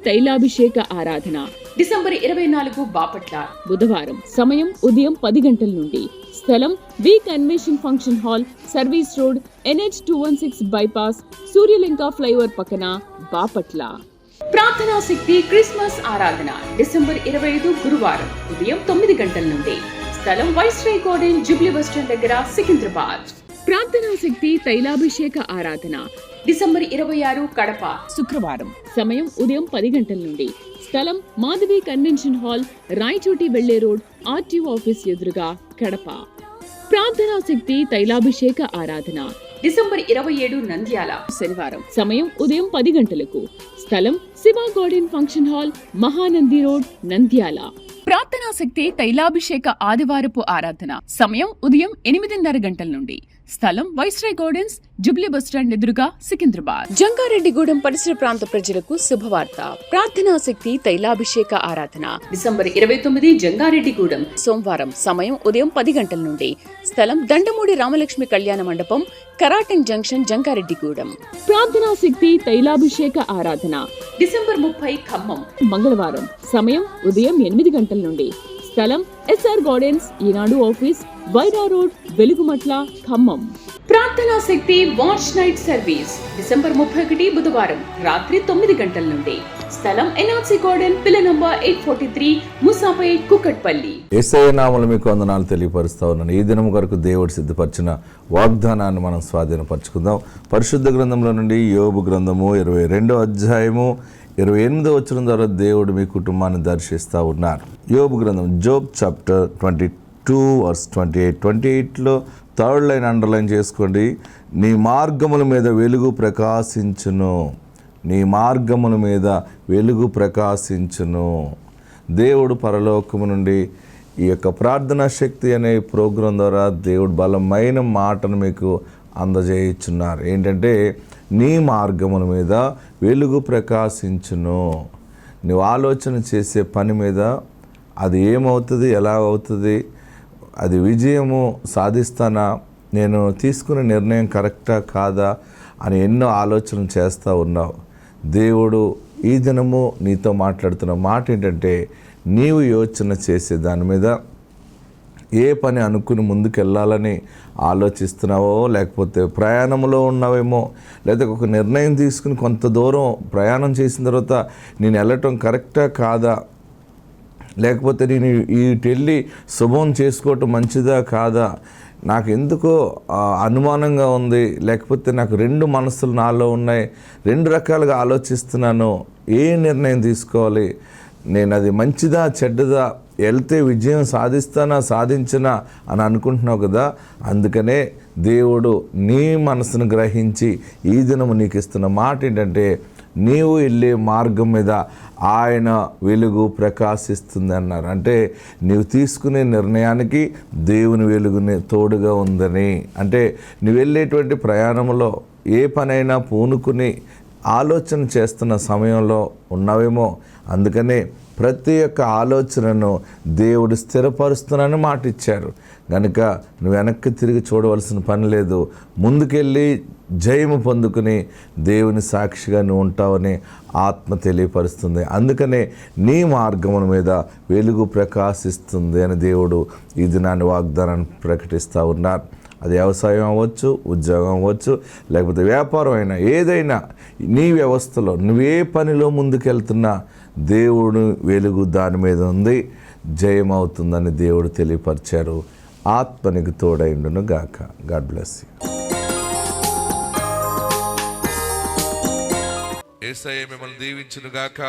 తైలాభిషేక ఆరాధన డిసెంబర్ 24 బాపట్ల, బుధవారం. సమయం ఉదయం 10 గంటల నుండి. స్థలం V convention function hall, service road, NH 216 bypass, Suryalanka flyover పక్కన, బాపట్ల. ప్రార్థనా శక్తి క్రిస్మస్ ఆరాధన డిసెంబర్ 25 గురువారం ఉదయం 9 గంటల నుండి. స్థలం వైస్రాయ్ గార్డెన్, జూబ్లీ బస్టాండ్ దగ్గర, సికింద్రాబాద్. ప్రార్థనా శక్తి తైలాభిషేక ఆరాధన డిసెంబర్ 26 కడప, శుక్రవారం. సమయం ఉదయం 10 గంటల నుండి. స్థలం మాధవి కన్వెన్షన్ హాల్, రాయచోటి వెళ్లే రోడ్, RTO ఆఫీస్ ఎదురుగా, కడప. ప్రార్థనా శక్తి తైలాభిషేక ఆరాధన డిసెంబర్ 27 నంద్యాల, శనివారం. సమయం ఉదయం 10 గంటలకు. స్థలం Shiva garden function hall, Mahanandi road, Nandyal. ప్రార్థనా శక్తి తైలాభిషేక ఆదివారపు ఆరాధన సమయం ఉదయం 8:30 గంటల నుండి. స్థలం వైస్రాయ్ గార్డెన్స్, జూబ్లీ బస్టాండ్ ఎదురుగా, సికింద్రాబాద్. జంగారెడ్డిగూడెం పరిసర ప్రాంత ప్రజలకు శుభవార్త. ప్రార్థనా శక్తి తైలాభిషేక ఆరాధన డిసెంబర్ 29 జంగారెడ్డిగూడెం, సోమవారం. సమయం ఉదయం 10 గంటల నుండి. స్థలం దండమూడి రామలక్ష్మి కళ్యాణ మండపం, కరాటన్ జంక్షన్, జంగారెడ్డిగూడెం. ప్రార్థనా శక్తి తైలాభిషేక ఆరాధన డిసెంబర్ 30 ఖమ్మం, మంగళవారం. సమయం ఉదయం 8 గంటల నుండి. స్థలం SR గార్డెన్స్, ఈనాడు ఆఫీస్, వైరా రోడ్, వెలుగుమట్ల, ఖమ్మం. ప్రార్థనా శక్తి వాచ్ నైట్ సర్వీస్ డిసెంబర్ 31 బుధవారం రాత్రి 9 గంటల నుండి. స్థలం NRC గార్డెన్, పిల్ల నంబర్ 843, ముసాపేట్, కుకట్పల్లి. యేసయ్య నామములో మీకు వందనాలు తెలియపరుస్తా ఉన్నాను. ఈ దినం కొరకు దేవుడు సిద్ధపరిచిన వాగ్దానాన్ని మనం స్వాధీనపరచుకుందాం. పరిశుద్ధ గ్రంథంలో నుండి యోబు గ్రంథము 22వ అధ్యాయము 28వ వచనం ద్వారా దేవుడు మీ కుటుంబాన్ని దర్శిస్తూ ఉన్నారు. యోబు గ్రంథం, జోబ్ చాప్టర్ 22 వర్స్ 28లో థర్డ్ లైన్ అండర్లైన్ చేసుకోండి. నీ మార్గముల మీద వెలుగు ప్రకాశించును, నీ మార్గముల మీద వెలుగు ప్రకాశించును. దేవుడు పరలోకము నుండి ఈ యొక్క ప్రార్థనా శక్తి అనే ప్రోగ్రాం ద్వారా దేవుడు బలమైన మాటను మీకు అందజేయుచున్నారు. ఏంటంటే, నీ మార్గముల మీద వెలుగు ప్రకాశించును. నువ్వు ఆలోచన చేసే పని మీద అది ఏమవుతుంది, ఎలా అవుతుంది, అది విజయము సాధిస్తానా, నేను తీసుకునే నిర్ణయం కరెక్టా కాదా అని ఎన్నో ఆలోచనలు చేస్తూ ఉన్నావు. దేవుడు ఈ దినము నీతో మాట్లాడుతున్న మాట ఏంటంటే, నీవు యోచన చేసే దాని మీద ఏ పని అనుకుని ముందుకెళ్ళాలని ఆలోచిస్తున్నావో, లేకపోతే ప్రయాణంలో ఉన్నావేమో, లేదా ఒక నిర్ణయం తీసుకుని కొంత దూరం ప్రయాణం చేసిన తర్వాత నేను వెళ్ళటం కరెక్టా కాదా, లేకపోతే నేను వెళ్ళి శుభం చేసుకోవటం మంచిదా కాదా, నాకు ఎందుకో అనుమానంగా ఉంది, లేకపోతే నాకు రెండు మనసులు నాలో ఉన్నాయి, రెండు రకాలుగా ఆలోచిస్తున్నాను, ఏ నిర్ణయం తీసుకోవాలి, నేను అది మంచిదా చెడ్డదా, వెళ్తే విజయం సాధిస్తానా సాధించనా అని అనుకుంటున్నావు కదా. అందుకనే దేవుడు నీ మనసును గ్రహించి ఈ దినము నీకు ఇస్తున్న మాట ఏంటంటే, నీవు వెళ్ళే మార్గం మీద ఆయన వెలుగు ప్రకాశిస్తుంది అన్నారు. అంటే నీవు తీసుకునే నిర్ణయానికి దేవుని వెలుగుని తోడుగా ఉందని. అంటే నువ్వు వెళ్ళేటువంటి ప్రయాణంలో ఏ పనైనా పూనుకుని ఆలోచన చేస్తున్న సమయంలో ఉన్నావేమో. అందుకనే ప్రతి ఒక్క ఆలోచనను దేవుడు స్థిరపరుస్తున్నానని మాట ఇచ్చారు. కనుక నువ్వు వెనక్కి తిరిగి చూడవలసిన పని లేదు. ముందుకెళ్ళి జయము పొందుకుని దేవుని సాక్షిగా నువ్వు ఉంటావని ఆత్మ తెలియపరుస్తుంది. అందుకనే నీ మార్గముల మీద వెలుగు ప్రకాశిస్తుంది అని దేవుడు ఈ దినాన్ని వాగ్దానాన్ని ప్రకటిస్తూ ఉన్నారు. అది వ్యవసాయం అవ్వచ్చు, ఉద్యోగం అవ్వచ్చు, లేకపోతే వ్యాపారం అయినా, ఏదైనా నీ వ్యవస్థలో నువ్వే పనిలో ముందుకెళ్తున్నా దేవుడు వెలుగు దాని మీద ఉంది, జయం అవుతుందని దేవుడు తెలియపరిచారు. ఆత్మనికి తోడైండును గాక. God bless you. యేసయ్య మిమ్మల్ని దీవించును గాక.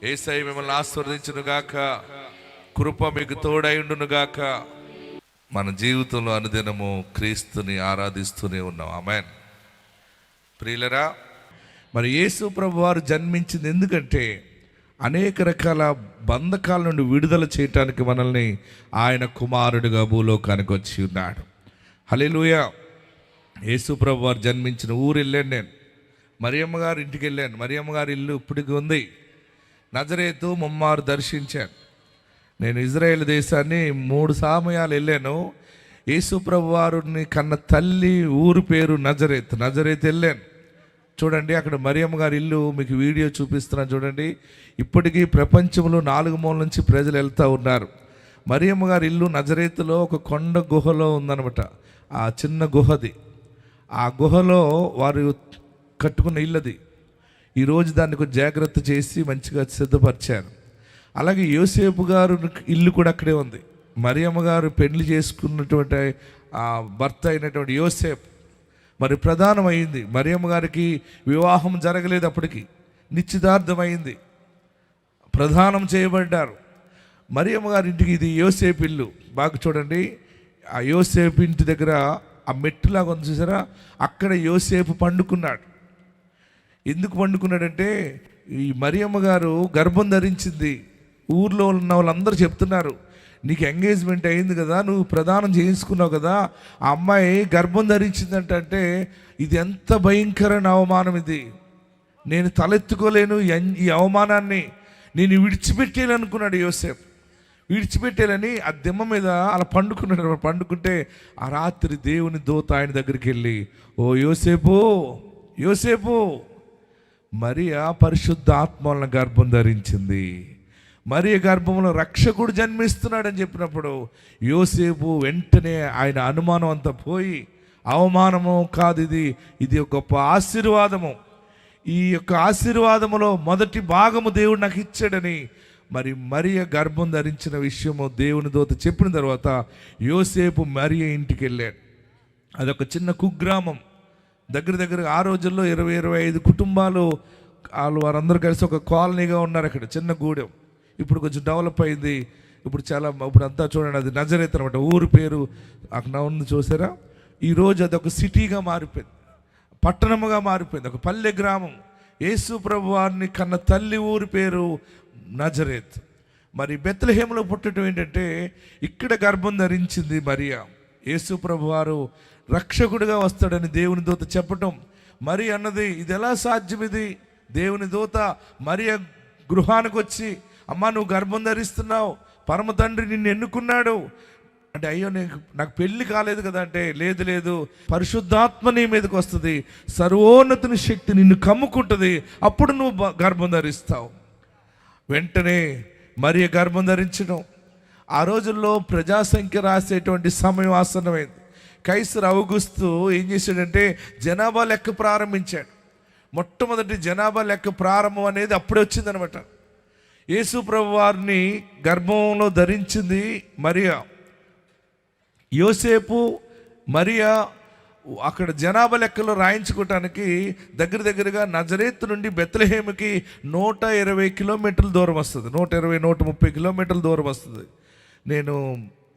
యేసయ్య మిమ్మల్ని ఆశీర్వదించును గాక. కృప మీకు తోడైండును గాక. మన జీవితంలో అనుదినము క్రీస్తుని ఆరాధిస్తూనే ఉన్నాం. ఆమేన్. ప్రియులరా, మరి యేసు ప్రభు వారు జన్మించింది ఎందుకంటే అనేక రకాల బంధకాల నుండి విడుదల చేయటానికి మనల్ని ఆయన కుమారుడిగా భూలోకానికి వచ్చి ఉన్నాడు. హల్లెలూయా. యేసు ప్రభు వారు జన్మించిన ఊరు వెళ్ళాను నేను. మరియమ్మ గారి ఇంటికి వెళ్ళాను. మరియమ్మ గారి ఇల్లు ఇప్పటికి ఉంది. నజరేతు ముమ్మారు దర్శించాను. నేను ఇజ్రాయేల్ దేశాన్ని 3 సమయాలు వెళ్ళాను. యేసు ప్రభు వారిని కన్న తల్లి ఊరు పేరు నజరేత్ వెళ్ళాను. చూడండి, అక్కడ మరియమ్మ గారి ఇల్లు మీకు వీడియో చూపిస్తున్నాను చూడండి. ఇప్పటికీ ప్రపంచంలో 4 మూల నుంచి ప్రజలు వెళ్తూ ఉన్నారు. మరియమ్మ గారి ఇల్లు నజరేతులో ఒక కొండ గుహలో ఉందన్నమాట. ఆ చిన్న గుహది, ఆ గుహలో వారు కట్టుకున్న ఇల్లది. ఈరోజు దాన్ని కొంచెం జాగ్రత్త చేసి మంచిగా సిద్ధపరిచారు. అలాగే యోసేపు గారు ఇల్లు కూడా అక్కడే ఉంది. మరియమ్మ గారు పెళ్లి చేసుకున్నటువంటి ఆ భర్త అయినటువంటి యోసేపు మరి ప్రధానమైంది. మరియమ్మ గారికి వివాహం జరగలేదు, అప్పటికి నిశ్చితార్థమైంది, ప్రధానం చేయబడ్డారు. మరియమ్మ గారి ఇంటికి ఇది యోసేపు ఇల్లు. బాగా చూడండి, ఆ యోసేపు ఇంటి దగ్గర ఆ మెట్టులాగా ఉంది చూసారా, అక్కడ యోసేపు పండుకున్నాడు. ఎందుకు పండుకున్నాడంటే, ఈ మరియమ్మ గారు గర్భం ధరించింది. ఊర్లో ఉన్న వాళ్ళందరూ చెప్తున్నారు, నీకు ఎంగేజ్మెంట్ అయింది కదా, నువ్వు ప్రదానం చేయించుకున్నావు కదా, ఆ అమ్మాయి గర్భం ధరించిందంటే ఇది ఎంత భయంకరమైన అవమానం, ఇది నేను తలెత్తుకోలేను, ఈ అవమానాన్ని నేను విడిచిపెట్టేయాలనుకున్నాడు యోసేపు. విడిచిపెట్టేయాలని ఆ దిమ్మ మీద అలా పండుకున్నాడు. పండుకుంటే ఆ రాత్రి దేవుని దూత ఆయన దగ్గరికి వెళ్ళి, ఓ యోసేపు, యోసేపు, మరియా పరిశుద్ధ ఆత్మ వలన గర్భం ధరించింది, మరియ గర్భంలో రక్షకుడు జన్మిస్తున్నాడని చెప్పినప్పుడు యోసేపు వెంటనే ఆయన అనుమానం అంతా పోయి, అవమానము కాదు ఇది ఒక గొప్ప ఆశీర్వాదము, ఈ యొక్క ఆశీర్వాదములో మొదటి భాగము దేవుడు నాకు ఇచ్చాడని మరి మరియ గర్భం ధరించిన విషయము దేవుని దూత చెప్పిన తర్వాత యోసేపు మరియ ఇంటికి వెళ్ళాడు. అదొక చిన్న కుగ్రామం. దగ్గర ఆ రోజుల్లో 20-25 కుటుంబాలు వారందరూ కలిసి ఒక కాలనీగా ఉన్నారు అక్కడ, చిన్న గూడెం. ఇప్పుడు కొంచెం డెవలప్ అయింది. ఇప్పుడు అంతా చూడండి, అది నజరేత్ అనమాట, ఊరు పేరు అక్కడ ఉంది చూసారా. ఈరోజు అది ఒక సిటీగా మారిపోయింది, పట్టణముగా మారిపోయింది, ఒక పల్లె గ్రామం. యేసు ప్రభు వారిని కన్న తల్లి ఊరి పేరు నజరేత్. మరి బెత్లెహేములో పుట్టడం ఏంటంటే, ఇక్కడ గర్భం ధరించింది మరియా. యేసు ప్రభు వారు రక్షకుడిగా వస్తాడని దేవుని దూత చెప్పటం, మరి అన్నది ఇది ఎలా సాధ్యం, ఇది దేవుని దూత మరియ గృహానికి వచ్చి, అమ్మా నువ్వు గర్భం ధరిస్తున్నావు, పరమ తండ్రి నిన్ను ఎన్నుకున్నాడు అంటే, అయ్యో నాకు పెళ్లి కాలేదు కదా అంటే, లేదు పరిశుద్ధాత్మ నీ మీదకి వస్తుంది, సర్వోన్నతుని శక్తి నిన్ను కమ్ముకుంటుంది, అప్పుడు నువ్వు గర్భం ధరిస్తావు. వెంటనే మరియ గర్భం ధరించడం. ఆ రోజుల్లో ప్రజాసంఖ్య రాసేటువంటి సమయం ఆసన్నమైంది. కైసర్ ఔగుస్తు ఏం చేశాడంటే జనాభా లెక్క ప్రారంభించాడు. మొట్టమొదటి జనాభా లెక్క ప్రారంభం అనేది అప్పుడే వచ్చిందనమాట. యేసు ప్రభు వారిని గర్భంలో ధరించింది మరియా. యోసేపు మరియా అక్కడ జనాభా లెక్కలో రాయించుకోవటానికి దగ్గరగా నజరేత్ నుండి బెత్లెహేముకి 120 కిలోమీటర్ల దూరం వస్తుంది. 120-130 కిలోమీటర్ల దూరం వస్తుంది. నేను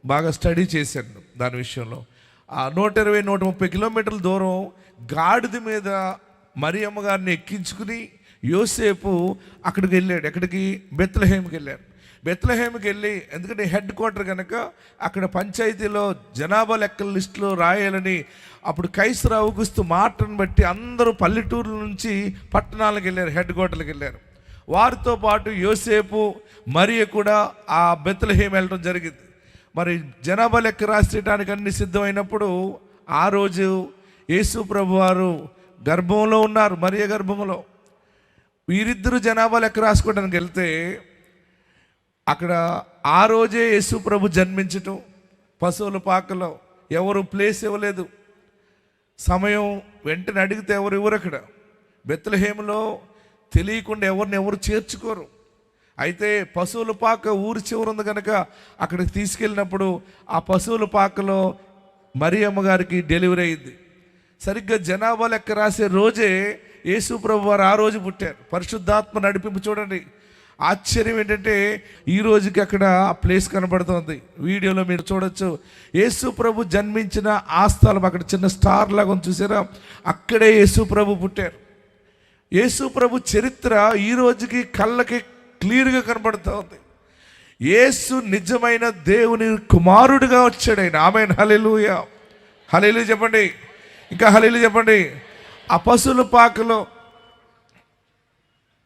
బాగా స్టడీ చేశాను దాని విషయంలో. ఆ 120-130 కిలోమీటర్ల దూరం గాడిద మీద మరియమ్మ గారిని ఎక్కించుకుని యోసేపు అక్కడికి వెళ్ళాడు. ఎక్కడికి? బెత్లెహేముకి వెళ్ళాడు. బెత్లెహేముకి వెళ్ళి, ఎందుకంటే హెడ్ క్వార్టర్ కనుక అక్కడ పంచాయతీలో జనాభా లెక్కల లిస్టులో రాయాలని అప్పుడు కైసర్ ఔగుస్తు మాటను బట్టి అందరూ పల్లెటూరుల నుంచి పట్టణాలకు వెళ్ళారు, హెడ్ క్వార్టర్లకు వెళ్ళారు. వారితో పాటు యోసేపు మరియ కూడా ఆ బెత్లెహేము వెళ్ళడం జరిగింది. మరి జనాభా లెక్క రాసేయడానికి అన్ని సిద్ధమైనప్పుడు ఆ రోజు యేసు ప్రభు వారు గర్భంలో ఉన్నారు, మరియ గర్భంలో. వీరిద్దరూ జనాభా లెక్క రాసుకోవడానికి వెళ్తే అక్కడ ఆ రోజే యేసు ప్రభు జన్మించటం, పశువుల పాకలో ఎవరు ప్లేస్ ఇవ్వలేదు, సమయం వెంటనే అడిగితే ఎవరు ఇవ్వరు. అక్కడ బెత్లెహేములో తెలియకుండా ఎవరు చేర్చుకోరు. అయితే పశువుల పాక ఊరి చివరుంది కనుక అక్కడికి తీసుకెళ్ళినప్పుడు ఆ పశువుల పాకలో మరియమ్మ గారికి డెలివరీ అయింది. సరిగ్గా జనాభా లెక్క రాసే రోజే యేసు ప్రభు వారు ఆ రోజు పుట్టారు. పరిశుద్ధాత్మ నడిపింపు చూడండి. ఆశ్చర్యం ఏంటంటే ఈ రోజుకి అక్కడ ఆ ప్లేస్ కనబడుతుంది. వీడియోలో మీరు చూడొచ్చు. యేసు ప్రభు జన్మించిన ఆ స్థలం అక్కడ చిన్న స్టార్ లాగా చూసారా, అక్కడే యేసు ప్రభు పుట్టారు. యేసు ప్రభు చరిత్ర ఈ రోజుకి కళ్ళకి క్లియర్గా కనబడుతూ ఉంది. యేసు నిజమైన దేవుని కుమారుడిగా వచ్చాడు ఆయన. ఆమేన్, హల్లెలూయా, హల్లెలూయా చెప్పండి, ఇంకా హల్లెలూయా చెప్పండి. ఆ పశువుల పాకలో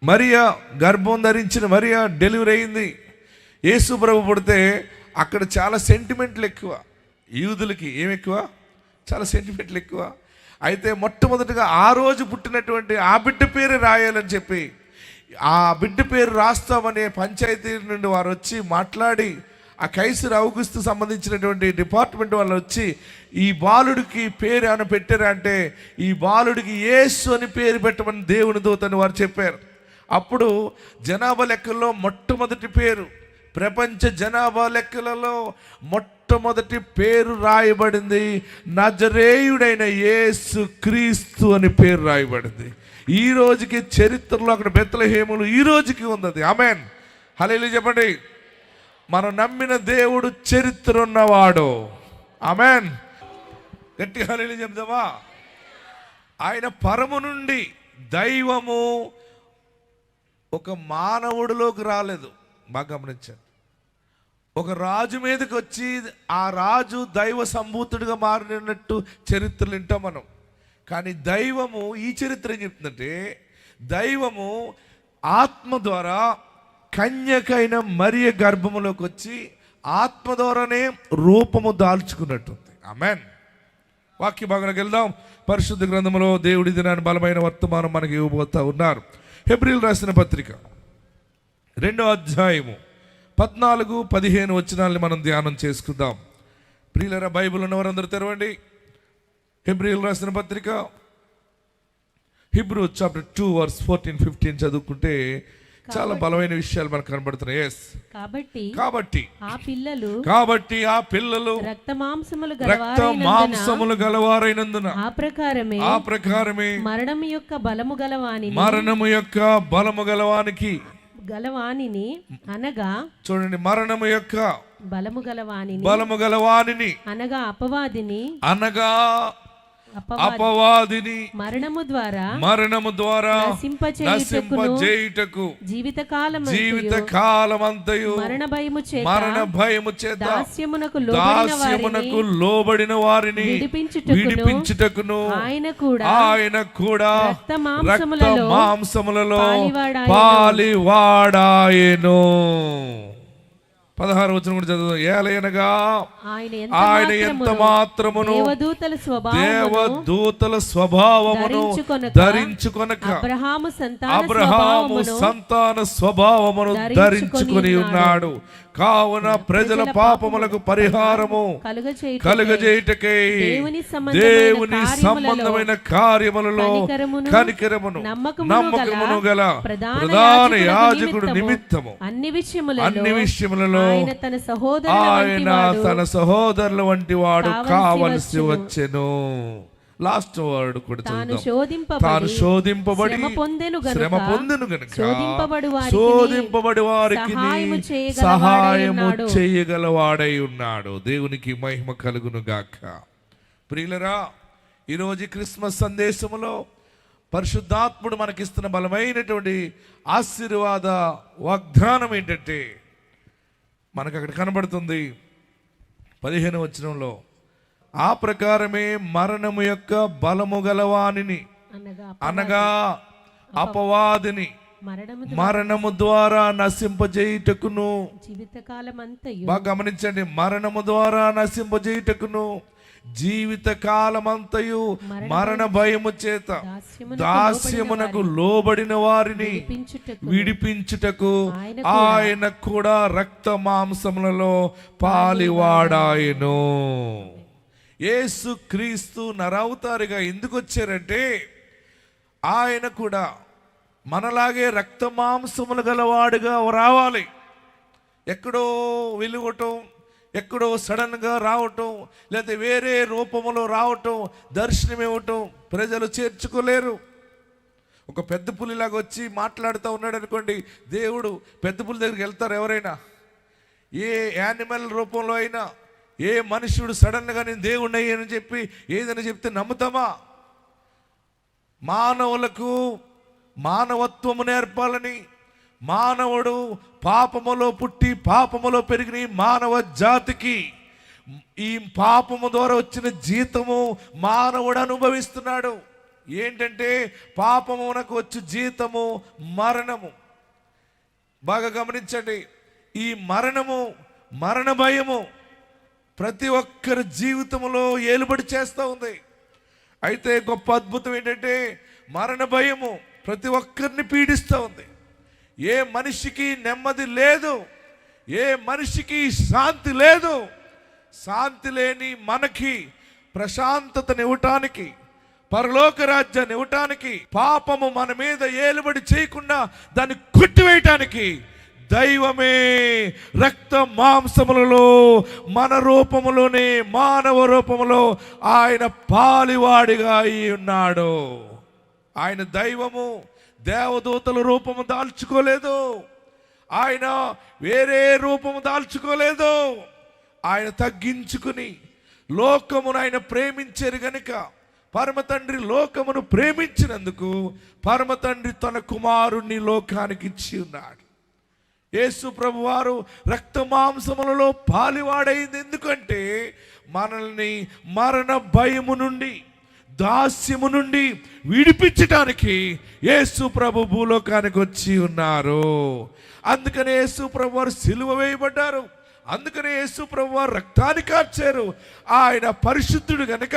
మరియా గర్భం ధరించిన మరియా డెలివరీ అయింది. యేసు ప్రభు పుడితే అక్కడ చాలా సెంటిమెంట్లు ఎక్కువ. యూదులకి ఏమి ఎక్కువ? చాలా సెంటిమెంట్లు ఎక్కువ. అయితే మొట్టమొదటిగా ఆ రోజు పుట్టినటువంటి ఆ బిడ్డ పేరు రాయాలని చెప్పి ఆ బిడ్డ పేరు రాస్తామనే పంచాయతీ నుండి వారు వచ్చి మాట్లాడి ఆ కైసర్ ఔగుస్తు సంబంధించినటువంటి డిపార్ట్మెంట్ వాళ్ళు వచ్చి ఈ బాలుడికి పేరు అని పెట్టారంటే ఈ బాలుడికి యేసు అని పేరు పెట్టమని దేవుని దూతని వారు చెప్పారు. అప్పుడు జనాభా లెక్కల్లో మొట్టమొదటి పేరు, ప్రపంచ జనాభా లెక్కలలో మొట్టమొదటి పేరు రాయబడింది నజరేయుడైన యేసు క్రీస్తు అని పేరు రాయబడింది. ఈ రోజుకి చరిత్రలో అక్కడ బెత్లెహేములు ఈ రోజుకి ఉంది. ఆమేన్, హల్లెలూయా చెప్పండి. మనం నమ్మిన దేవుడు చరిత్ర ఉన్నవాడు. ఆమేన్, గట్టి హల్లెలూయా చెప్దామా. ఆయన పరము నుండి దైవము ఒక మానవుడిలోకి రాలేదు. బాగా గమనించండి. ఒక రాజు మీదకి వచ్చి ఆ రాజు దైవ సంభూతుడిగా మారినట్టు చరిత్రలు వింటాం మనం. కానీ దైవము ఈ చరిత్ర ఏం చెప్తుందంటే దైవము ఆత్మ ద్వారా కన్యకైన మరియ గర్భములోకి వచ్చి ఆత్మ ద్వారానే రూపము దాల్చుకున్నట్టుంది. ఆమేన్. వాక్య భాగంలోకి వెళ్దాం. పరిశుద్ధ గ్రంథంలో దేవుడి దినాన్ని బలమైన వర్తమానం మనకి ఇవ్వబోతా ఉన్నారు. హెబ్రీయులు రాసిన పత్రిక 2వ అధ్యాయము 14-15 వచనాల్ని మనం ధ్యానం చేసుకుందాం. ప్రియులారా, బైబిల్ ఉన్నవారందరూ తెరవండి. హెబ్రీయులు రాసిన పత్రిక Hebrews chapter 2 verse 14-15 చదువుకుంటే చాలా బలమైన విషయాలు మనకు కనబడుతున్నాయి. ఎస్, కాబట్టి ఆ పిల్లలు రక్త మాంసములు గలవారైనందున ఆ ప్రకారమే మరణము యొక్క బలము గలవానికి అనగా చూడండి, మరణము యొక్క బలము గలవానిని అనగా అపవాదిని మరణము ద్వారా నశింపజేయుటకు జీవితకాలమంతయు మరణ భయము చేత దాస్యమునకు లోబడిన వారిని విడిపించుటకును ఆయన కూడా రక్త మాంసములలో పాలివాడాయెను. 16వ వచనం కూడా చదువు. ఏలయనగా ఆయన ఎంత మాత్రమును దేవదూతల స్వభావమును ధరించుకొనక అబ్రహాము సంతాన స్వభావమును ధరించుకొని ఉన్నాడు. కావున ప్రజల పాపములకు పరిహారము కలుగజేయుటకై దేవుని సంబంధమైన కార్యములలో కనికరమును నమ్మకమును గల ప్రధాన యాజకుడు నిమిత్తము అన్ని విషయములలో ఆయన తన సహోదరుల వంటి వాడు కావలసి వచ్చెను. లాస్ట్ వర్డ్ కూడా తాను శోధింపబడి శ్రమ పొందెను గనుక శోధింపబడి వారికి సహాయము చేయగలవాడై ఉన్నాడు. దేవునికి మహిమ కలుగును గాక. ప్రియులరా, ఈరోజు క్రిస్మస్ సందేశములో పరిశుద్ధాత్ముడు మనకిస్తున్న బలమైనటువంటి ఆశీర్వాద వాగ్దానం ఏంటంటే మనకు అక్కడ కనబడుతుంది 15వ వచనంలో, ఆ ప్రకారమే మరణము యొక్క బలము గలవానిని అనగా అపవాదిని మరణము ద్వారా నశింపజేయుటకును. బాగా గమనించండి, మరణము ద్వారా నశింపజేయుటకును జీవితకాలమంతయు మరణ భయము చేత దాస్యమునకు లోబడిన వారిని విడిపించుటకు ఆయన కూడా రక్త మాంసములలో పాలివాడాయెను. యేసు క్రీస్తు నరవతారిగా ఎందుకు వచ్చారంటే ఆయన కూడా మనలాగే రక్త మాంసములు గలవాడుగా రావాలి. ఎక్కడో వెలుగటం, ఎక్కడో సడన్గా రావటం, లేకపోతే వేరే రూపంలో రావటం, దర్శనం ఇవ్వటం ప్రజలు చేర్చుకోలేరు. ఒక పెద్ద పులిలాగా వచ్చి మాట్లాడుతూ ఉన్నాడు అనుకోండి, దేవుడు పెద్ద పులి దగ్గరికి వెళ్తారు ఎవరైనా? ఏ యానిమల్ రూపంలో అయినా, ఏ మనుషుడు సడన్గా నేను దేవుడిని అయ్యానని చెప్పి ఏదైనా చెప్తే నమ్ముతామా? మానవులకు మానవత్వము నేర్పాలని, మానవుడు పాపములో పుట్టి పాపములో పెరిగిన మానవ జాతికి ఈ పాపము ద్వారా వచ్చిన జీతము మానవుడు అనుభవిస్తున్నాడు. ఏంటంటే పాపమునకు వచ్చి జీతము మరణము. బాగా గమనించండి, ఈ మరణ భయము ప్రతి ఒక్కరి జీవితంలో ఏలుబడి చేస్తూ ఉంది. అయితే గొప్ప అద్భుతం ఏంటంటే మరణ భయము ప్రతి ఒక్కరిని పీడిస్తూ ఉంది. ఏ మనిషికి నెమ్మది లేదు, ఏ మనిషికి శాంతి లేదు. శాంతి లేని మనకి ప్రశాంతతనివ్వటానికి, పరలోక రాజ్యాన్ని ఇవ్వటానికి, పాపము మన మీద ఏలుబడి చేయకుండా దాన్ని కొట్టివేయటానికి దైవమే రక్త మాంసములలో మన రూపములోనే, మానవ రూపములో ఆయన పాలివాడిగా అయి ఉన్నాడు. ఆయన దైవము దేవదూతల రూపము దాల్చుకోలేదు, ఆయన వేరే రూపము దాల్చుకోలేదు. ఆయన తగ్గించుకుని లోకమును ఆయన ప్రేమించారు గనుక, పరమ తండ్రి లోకమును ప్రేమించినందుకు పరమ తండ్రి తన కుమారుణ్ణి లోకానికి ఇచ్చి ఉన్నాడు. యేసు ప్రభు వారు రక్త మాంసములలో పాలివాడైంది. ఎందుకంటే మనల్ని మరణ భయము నుండి, దాస్యము నుండి విడిపించటానికి యేసు ప్రభు భూలోకానికి వచ్చి ఉన్నారు. అందుకనే యేసు ప్రభు వారు సిలువ వేయబడ్డారు. అందుకనే యేసు ప్రభు వారు రక్తాన్ని కార్చారు. ఆయన పరిశుద్ధుడు గనుక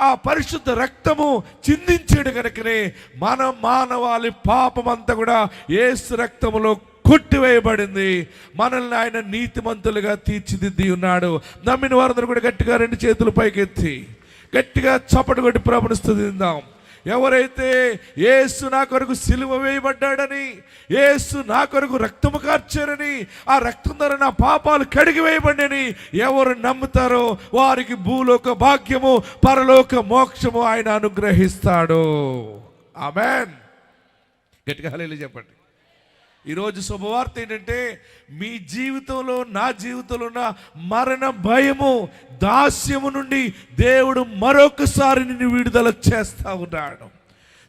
ఆ పరిశుద్ధ రక్తము చిందించాడు గనుకనే మన మానవాళి పాపమంతా కూడా యేసు రక్తములో కొట్టివేయబడింది. మనల్ని ఆయన నీతిమంతులుగా తీర్చిదిద్ది ఉన్నాడు. నమ్మిన వారందరూ కూడా గట్టిగా రెండు చేతులు పైకెత్తి గట్టిగా చప్పటి కొట్టి ప్రభువుని స్తుతిద్దాం. ఎవరైతే యేసు నా కొరకు సిలువ వేయబడ్డాడని, యేసు నా కొరకు రక్తము కార్చారని, ఆ రక్తం ద్వారా నా పాపాలు కడిగి వేయబడినని ఎవరు నమ్ముతారో వారికి భూలోక భాగ్యము, పరలోక మోక్షము ఆయన అనుగ్రహిస్తాడు. ఆమేన్. గట్టిగా హల్లెలూయా చెప్పండి. ఈరోజు శుభవార్త ఏంటంటే మీ జీవితంలో, నా జీవితంలో ఉన్న మరణ భయము, దాస్యము నుండి దేవుడు మరొకసారి నిన్ను విడుదల చేస్తా ఉన్నాడు.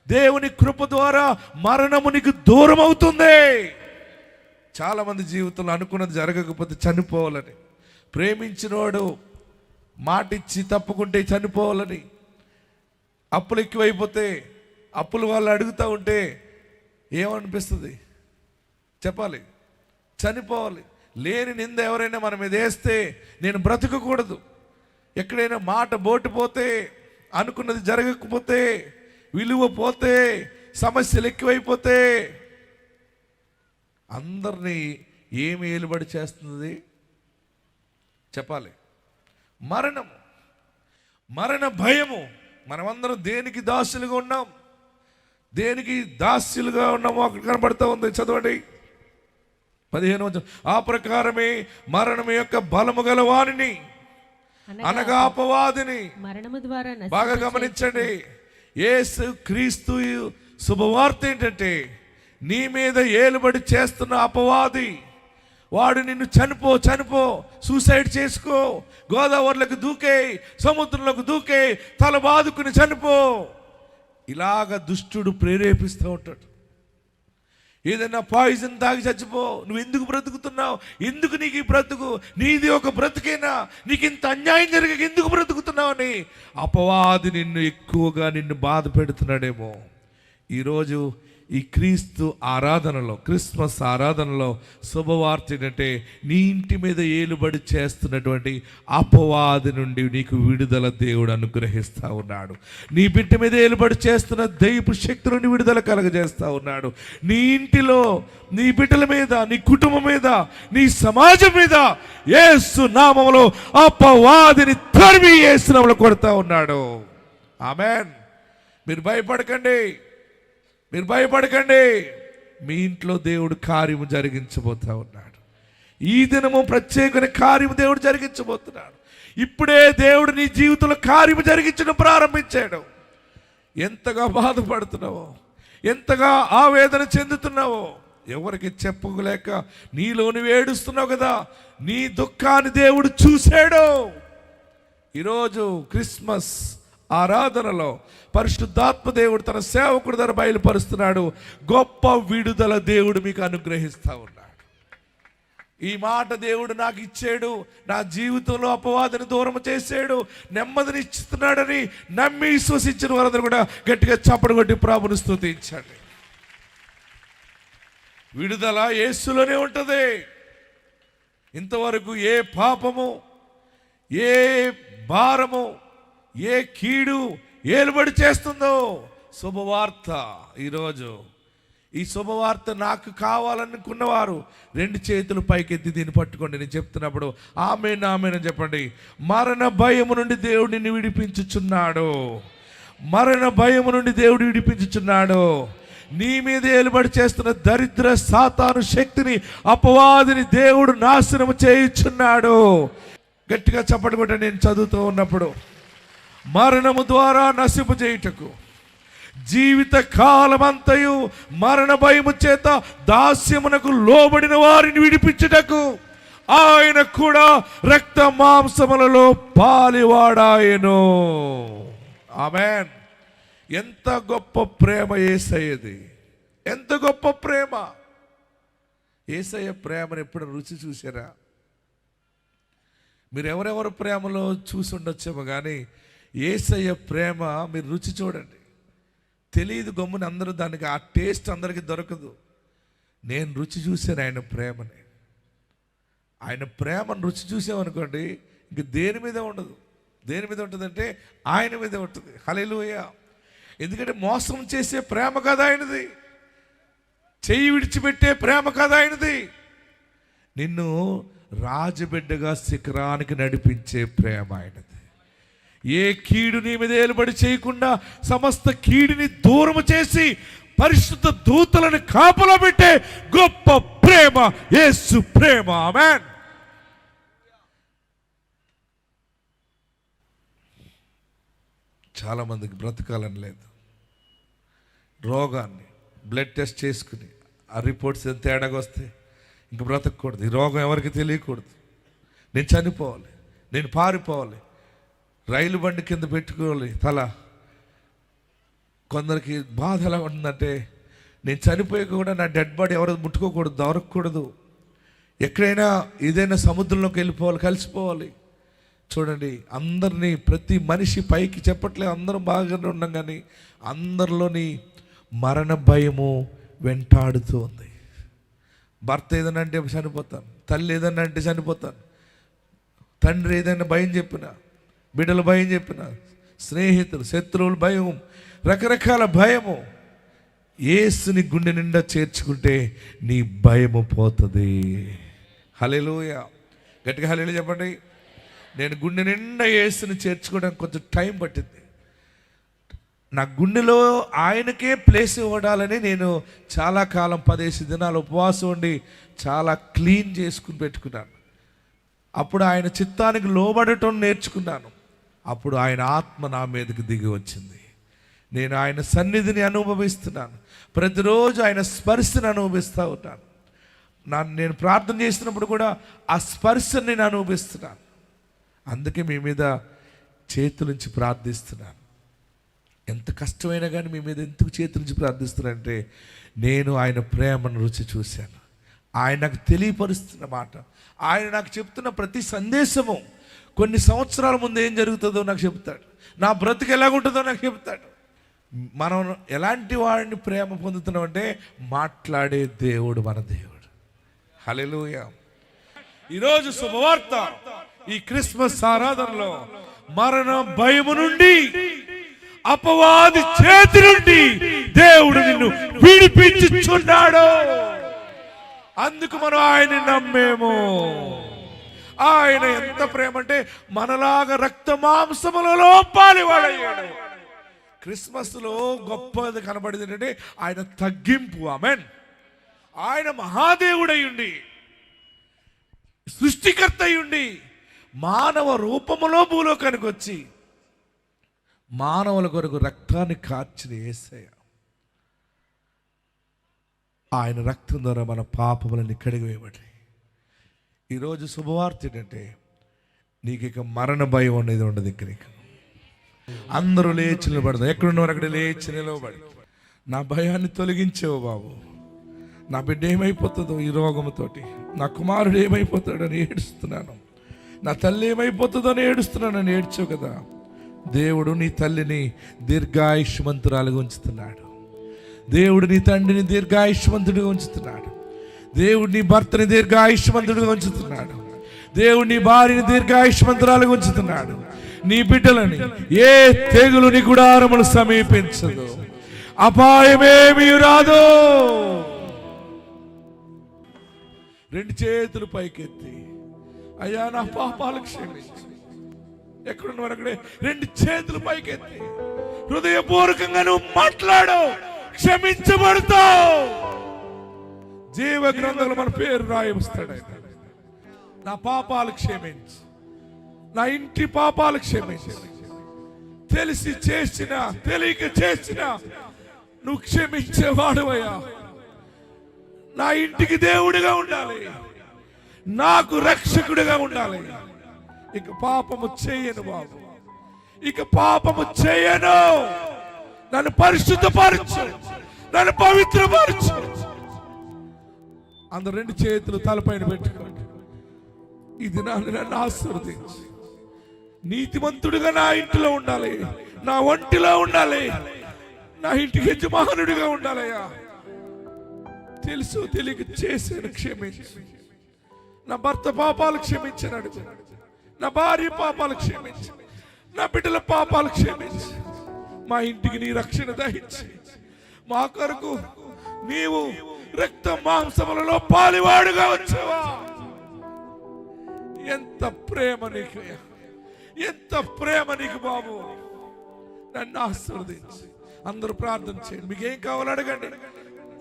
దేవుని కృప ద్వారా మరణము నీకు దూరం అవుతుంది. చాలామంది జీవితంలో అనుకున్నది జరగకపోతే చనిపోవాలని, ప్రేమించినవాడు మాటిచ్చి తప్పుకుంటే చనిపోవాలని, అప్పులు ఎక్కువైపోతే అప్పులు వాళ్ళు అడుగుతూ ఉంటే ఏమనిపిస్తుంది చెప్పాలి? చనిపోవాలి. లేని నింద ఎవరైనా మన మీద వేస్తే నేను బ్రతకకూడదు. ఎక్కడైనా మాట బోటుపోతే, అనుకున్నది జరగకపోతే, విలువ పోతే, సమస్యలు ఎక్కువైపోతే అందరినీ ఏమి ఏలుబడి చేస్తుంది చెప్పాలి? మరణము, మరణ భయము. మనమందరం దేనికి దాసులుగా ఉన్నాం? దేనికి దాస్యులుగా ఉన్నామో అక్కడ కనబడుతూ ఉంది. చదవండి 15. ఆ ప్రకారమే మరణం యొక్క బలము గల వానిని, అనగా అపవాదిని, మరణము ద్వారా బాగా గమనించండి. యేసు క్రీస్తు శుభవార్త ఏంటంటే నీ మీద ఏలుబడి చేస్తున్న అపవాది, వాడు నిన్ను చనిపో, సూసైడ్ చేసుకో, గోదావరిలోకి దూకే, సముద్రంలోకి దూకే, తల బాదుకుని చనిపో, ఇలాగ దుష్టుడు ప్రేరేపిస్తూ ఉంటాడు. ఏదైనా పాయిజన్ తాగి చచ్చిపో, నువ్వు ఎందుకు బ్రతుకుతున్నావు? ఎందుకు నీకు ఈ బ్రతుకు? నీది ఒక బ్రతుకేనా? నీకు ఇంత అన్యాయం జరిగక ఎందుకు బ్రతుకుతున్నావు అని అపవాది నిన్ను ఎక్కువగా బాధ పెడుతున్నాడేమో. ఈరోజు ఈ క్రీస్తు ఆరాధనలో, క్రిస్మస్ ఆరాధనలో శుభవార్త ఏంటంటే నీ ఇంటి మీద ఏలుబడి చేస్తున్నటువంటి అపవాది నుండి నీకు విడుదల దేవుడు అనుగ్రహిస్తూ ఉన్నాడు. నీ బిడ్డ మీద ఏలుబడి చేస్తున్న దైవ శక్తి నుండి విడుదల కలగజేస్తూ ఉన్నాడు. నీ ఇంటిలో, నీ బిడ్డల మీద, నీ కుటుంబం మీద, నీ సమాజం మీద యేసు నామములో అపవాదిని తరిమి యేసు నామములో కొడతా ఉన్నాడు. ఆమేన్. మీరు భయపడకండి, మీరు భయపడకండి. మీ ఇంట్లో దేవుడు కార్యము జరిగించబోతా ఉన్నాడు. ఈ దినము ప్రత్యేకమైన కార్యము దేవుడు జరిగించబోతున్నాడు. ఇప్పుడే దేవుడు నీ జీవితంలో కార్యము జరిగించడం ప్రారంభించాడు. ఎంతగా బాధపడుతున్నావో, ఎంతగా ఆవేదన చెందుతున్నావో ఎవరికి చెప్పుకోలేక నీలో నువ్వు ఏడుస్తున్నావు కదా. నీ దుఃఖాన్ని దేవుడు చూశాడు. ఈరోజు క్రిస్మస్ ఆరాధనలో పరిశుద్ధాత్మ దేవుడు తన సేవకుడి ద్వారా బయలుపరుస్తున్నాడు. గొప్ప విడుదల దేవుడు మీకు అనుగ్రహిస్తూ ఉన్నాడు. ఈ మాట దేవుడు నాకు ఇచ్చాడు, నా జీవితంలో అపవాదిని దూరం చేశాడు, నెమ్మదిని ఇస్తున్నాడని నమ్మి విశ్వసించిన వారందరూ కూడా గట్టిగా చప్పటి కొట్టి ప్రభువుని స్తుతించండి. విడుదల యేసులోనే ఉంటుంది. ఇంతవరకు ఏ పాపము, ఏ భారము, ఏ కీడు, ఏలుబడి చేస్తుందో. శుభవార్త ఈరోజు. ఈ శుభవార్త నాకు కావాలనుకున్నవారు 2 చేతులు పైకెత్తి దీన్ని పట్టుకోండి. నేను చెప్తున్నప్పుడు ఆమేన్ ఆమేన్ అని చెప్పండి. మరణ భయము నుండి దేవుడు నిన్ను విడిపించుచున్నాడు. మరణ భయము నుండి దేవుడు విడిపించుచున్నాడు. నీ మీద ఏలుబడి చేస్తున్న దరిద్ర సాతాను శక్తిని, అపవాదిని దేవుడు నాశనం చేయుచున్నాడు. గట్టిగా చప్పటి కొట్టి నేను చదువుతూ ఉన్నప్పుడు, మరణము ద్వారా నశింపు చేయుటకు, జీవిత కాలమంతయు మరణ భయము చేత దాస్యమునకు లోబడిన వారిని విడిపించుటకు ఆయన కూడా రక్త మాంసములలో పాలివాడాయను. ఆమేన్. ఎంత గొప్ప ప్రేమ యేసయ్యది, ఎంత గొప్ప ప్రేమ. యేసయ్య ప్రేమను ఎప్పుడు రుచి చూసారా? మీరు ఎవరెవరు ప్రేమలో చూసి ఉండొచ్చేమో, కానీ యేసయ్య ప్రేమ మీరు రుచి చూడండి. తెలియదు గమ్మున, అందరూ దానికి ఆ టేస్ట్ అందరికీ దొరకదు. నేను రుచి చూశాను ఆయన ప్రేమని. ఆయన ప్రేమను రుచి చూసామనుకోండి, ఇంక దేని మీద ఉండదు. దేని మీద ఉంటుందంటే ఆయన మీద ఉంటుంది. హల్లెలూయా. ఎందుకంటే మోసం చేసే ప్రేమ కదా ఆయనది, చెయ్యి విడిచిపెట్టే ప్రేమ కదా ఆయనది. నిన్ను రాజబిడ్డగా శిఖరానికి నడిపించే ప్రేమ ఆయనది. ఏ కీడు నీ మీద ఏలుబడి చేయకుండా సమస్త కీడుని దూరం చేసి పరిశుద్ధ దూతలను కాపలా పెట్టే గొప్ప ప్రేమ యేసు ప్రేమ. ఆమేన్. చాలామందికి బ్రతకాలని లేదు. రోగాన్ని బ్లడ్ టెస్ట్ చేసుకుని ఆ రిపోర్ట్స్ ఎంత తేడాగా వస్తే ఇంక బ్రతకూడదు. ఈ రోగం ఎవరికి తెలియకూడదు. నేను చనిపోవాలి, నేను పారిపోవాలి, రైలు బండి కింద పెట్టుకోవాలి తల. కొందరికి బాధ ఎలా ఉంటుందంటే, నేను చనిపోయి కూడా నా డెడ్ బాడీ ఎవరు ముట్టుకోకూడదు, దొరకకూడదు. ఎక్కడైనా ఏదైనా సముద్రంలోకి వెళ్ళిపోవాలి, కలిసిపోవాలి. చూడండి, అందరినీ, ప్రతి మనిషి పైకి చెప్పట్లే, అందరం బాగానే ఉన్నాం, కానీ అందరిలోని మరణ భయము వెంటాడుతూ ఉంది. భర్త ఏదైనా అంటే చనిపోతాను, తల్లి ఏదైనా అంటే చనిపోతాను, తండ్రి ఏదైనా భయం చెప్పిన, బిడ్డల భయం చెప్పిన, స్నేహితులు, శత్రువుల భయం, రకరకాల భయము. యేసుని గుండె నిండా చేర్చుకుంటే నీ భయము పోతుంది. హల్లెలూయా. గట్టిగా హల్లెలూయా చెప్పండి. నేను గుండె నిండా యేసుని చేర్చుకోవడానికి కొంచెం టైం పట్టింది. నా గుండెలో ఆయనకే ప్లేస్ ఇవ్వడాలని నేను చాలా కాలం 15 దినాలు ఉపవాసం ఉండి చాలా క్లీన్ చేసుకుని పెట్టుకున్నాను. అప్పుడు ఆయన చిత్తానికి లోబడటం నేర్చుకున్నాను. అప్పుడు ఆయన ఆత్మ నా మీదకి దిగి వచ్చింది. నేను ఆయన సన్నిధిని అనుభవిస్తున్నాను. ప్రతిరోజు ఆయన స్పర్శను అనుభవిస్తూ ఉంటాను. నేను ప్రార్థన చేసినప్పుడు కూడా ఆ స్పర్శను నేను అనుభవిస్తున్నాను. అందుకే మీ మీద చేతులుంచి ప్రార్థిస్తున్నాను. ఎంత కష్టమైనా కానీ మీ మీద ఎందుకు చేతులుంచి ప్రార్థిస్తున్నానంటే, నేను ఆయన ప్రేమను రుచి చూశాను. ఆయన నాకు తెలియపరుస్తున్న మాట, ఆయన నాకు చెప్తున్న ప్రతి సందేశము కొన్ని సంవత్సరాల ముందు ఏం జరుగుతుందో నాకు చెప్తాడు. నా బ్రతుకు ఎలాగుంటుందో నాకు చెప్తాడు. మనం ఎలాంటి వాడిని ప్రేమ పొందుతున్నామంటే, మాట్లాడే దేవుడు మన దేవుడు. హల్లెలూయా. ఈరోజు శుభవార్త, ఈ క్రిస్మస్ ఆరాధనలో మరణ భయము నుండి, అపవాది చేతి నుండి దేవుడు నిన్ను విడిపించుచున్నాడు. అందుకు మనం ఆయన నమ్మేము. ఆయన ఎంత ప్రేమ అంటే, మనలాగా రక్త మాంసములలో పాలివాడయ్యాడు. క్రిస్మస్ లో గొప్పది కనబడింది ఏంటంటే ఆయన తగ్గింపు. ఆమేన్. ఆయన మహాదేవుడై ఉండి, సృష్టికర్త అయి ఉండి, మానవ రూపములో భూలోకానికి వచ్చి మానవుల కొరకు రక్తాన్ని కార్చిన యేసయ్య. ఆయన రక్తం ద్వారా మన పాపములని కడిగివేయబడి, ఈరోజు శుభవార్త ఏంటంటే, నీకు ఇక మరణ భయం అనేది ఉండదు. ఇక నీకు అందరూ లేచి నిలబడదు. ఎక్కడున్నారు అక్కడ లేచి నిలబడి, నా భయాన్ని తొలగించేవు బాబు. నా బిడ్డ ఏమైపోతుందో ఈ రోగముతోటి, నా కుమారుడు ఏమైపోతాడని ఏడుస్తున్నాను, నా తల్లి ఏమైపోతుందో అని ఏడుస్తున్నానని ఏడ్చావు కదా. దేవుడు నీ తల్లిని దీర్ఘాయుష్మంతురాలుగా ఉంచుతున్నాడు. దేవుడు నీ తండ్రిని దీర్ఘాయుష్మంతుడిగా ఉంచుతున్నాడు. దేవుడు నీ భర్తని దీర్ఘాయుష్మంతుడిగా ఉంచుతున్నాడు. దేవుడు నీ భార్యని దీర్ఘాయుష్మంతురాలుగా ఉంచుతున్నాడు. నీ బిడ్డలని ఏ తెగులు నీ గుడారమును సమీపించదు, అపాయమేమీ రాదు. రెండు చేతులు పైకెత్తి, అయ్యా నా పాపాలు క్షమించు. ఎక్కడున్నవారు అక్కడే రెండు చేతులు పైకెత్తి హృదయపూర్వకంగా నువ్వు మాట్లాడు, క్షమించబడతావు. జీవ గ్రంథంలో మన పేరు రాయిస్తాడు ఆయన. నా పాపాలు క్షమించు, నా ఇంటి పాపాలు క్షమించు. తెలిసి చేసిన తెలియక చేసిన నువ్వు క్షమించేవాడువయ్యా. నా ఇంటికి దేవుడిగా ఉండాలి, నాకు రక్షకుడిగా ఉండాలి. ఇక పాపము చేయను బాబు, ఇక పాపము చేయను. నన్ను పరిశుద్ధపరచు, నన్ను పవిత్రపరచు. అందరు రెండు చేతులు తలపైన పెట్టుకోండి. ఇది నన్ను ఆశీర్వదించు. నీతిమంతుడిగా నా ఇంటిలో ఉండాలి, నా ఒంటిలో ఉండాలి, నా ఇంటికి యజమానుడిగా ఉండాలయ్యా. తెలుసు తెలియక చేశాను, క్షమించు. నా భర్త పాపాలు క్షమించినాడు, నా భార్య పాపాలు క్షమించు, నా బిడ్డల పాపాలు క్షమించు. మా ఇంటికి నీ రక్షణ దయచి, మా కొరకు నీవు రక్త మాంసములలో పాలివాడుగా వచ్చావా. ఎంత ప్రేమ నీకు, ఎంత ప్రేమ నీకు బాబు. నన్ను ఆశీర్వదించు. అందరూ ప్రార్థన చేయండి, మీకేం కావాలో అడగండి.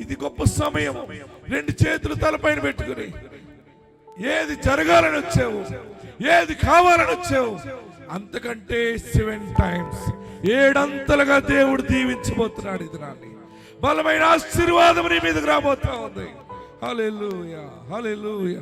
ఇది గొప్ప సమయం. రెండు చేతులు తలపైన పెట్టుకుని ఏది జరగాలని వచ్చావు, ఏది కావాలని వచ్చావు, అంతకంటే 7 times 7 అంతలుగా దేవుడు దీవించబోతున్నాడు. ఇది నాన్ని బలమైన ఆశీర్వాదం నీ మీదకి రాబోతా ఉంది. హల్లెలూయా, హల్లెలూయా.